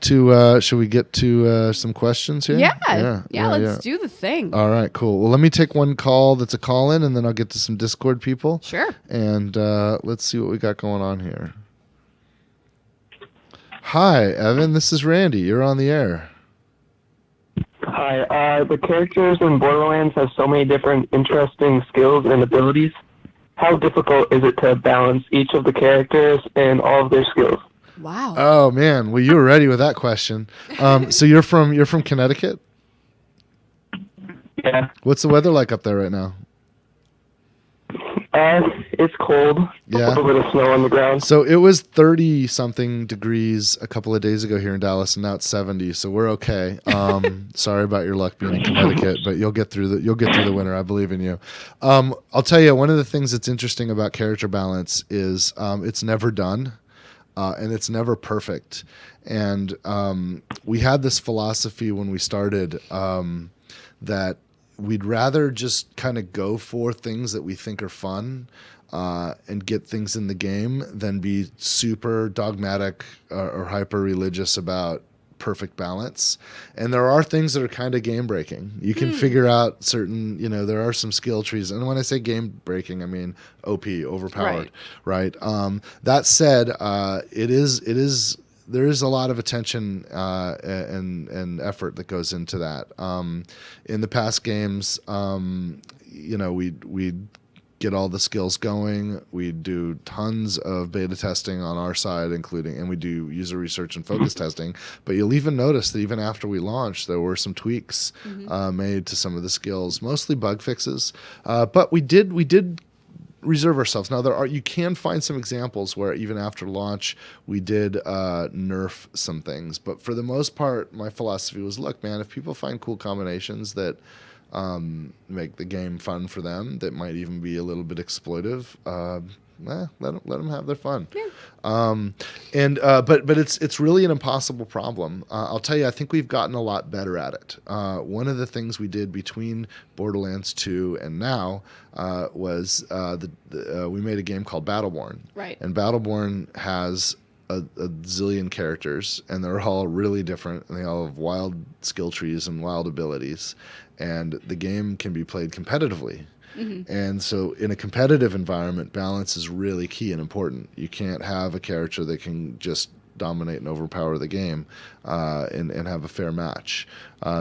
to some questions here? Yeah. Let's do the thing. All right, cool. Well, let me take one call that's a call in, and then I'll get to some Discord people. Sure. And let's see what we got going on here. Hi, Evan. This is Randy. You're on the air. Hi. The characters in Borderlands have so many different interesting skills and abilities. How difficult is it to balance each of the characters and all of their skills? Wow. Oh man, well you were ready with that question. So you're from Connecticut? Yeah. What's the weather like up there right now? It's cold. Yeah. A little bit of snow on the ground. So it was 30 something degrees a couple of days ago here in Dallas, and now it's 70. So we're okay. Sorry about your luck being in Connecticut, but you'll get through the winter. I believe in you. I'll tell you, one of the things that's interesting about character balance is it's never done, and it's never perfect. And we had this philosophy when we started that we'd rather just kind of go for things that we think are fun and get things in the game than be super dogmatic or hyper religious about perfect balance. And there are things that are kind of game breaking. You can figure out certain, there are some skill trees. And when I say game breaking, I mean OP, overpowered, right? That said, there is a lot of attention and effort that goes into that. In the past games, we'd get all the skills going. We do tons of beta testing on our side, and we do user research and focus testing. But you'll even notice that even after we launched, there were some tweaks made to some of the skills, mostly bug fixes. But we did reserve ourselves. Now you can find some examples where even after launch we did nerf some things, but for the most part my philosophy was, look man, if people find cool combinations that make the game fun for them, that might even be a little bit exploitive, let them have their fun. Yeah. But it's really an impossible problem. I'll tell you, I think we've gotten a lot better at it. One of the things we did between Borderlands 2 and now was we made a game called Battleborn. Right. And Battleborn has a zillion characters, and they're all really different, and they all have wild skill trees and wild abilities, and the game can be played competitively. And so in a competitive environment, balance is really key and important. You can't have a character that can just dominate and overpower the game and have a fair match.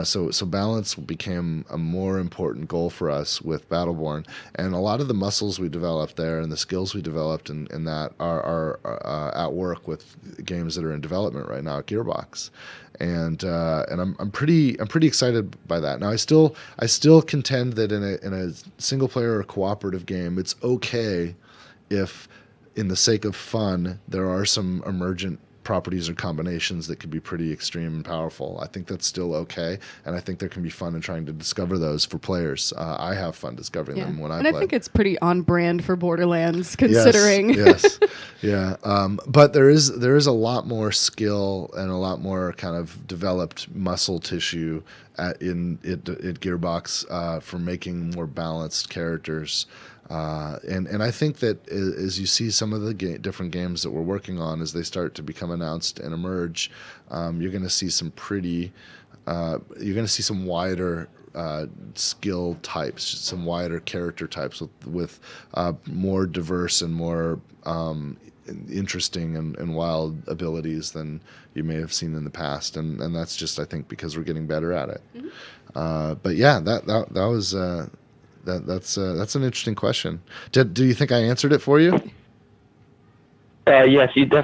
So balance became a more important goal for us with Battleborn. And a lot of the muscles we developed there and the skills we developed in that are at work with games that are in development right now at Gearbox. And I'm pretty excited by that. Now I still contend that in a single player or cooperative game, it's okay if, in the sake of fun, there are some emergent properties or combinations that could be pretty extreme and powerful. I think that's still okay, and I think there can be fun in trying to discover those for players. I have fun discovering them when I play. And I think it's pretty on brand for Borderlands, considering. Yes, yeah. But there is a lot more skill and a lot more kind of developed muscle tissue at Gearbox for making more balanced characters. And I think that as you see some of the different games that we're working on, as they start to become announced and emerge, you're going to see some wider skill types, some wider character types with more diverse and more interesting and wild abilities than you may have seen in the past, and that's just, I think, because we're getting better at it. But yeah, that was. That's an interesting question. Do you think I answered it for you? Yes, you definitely.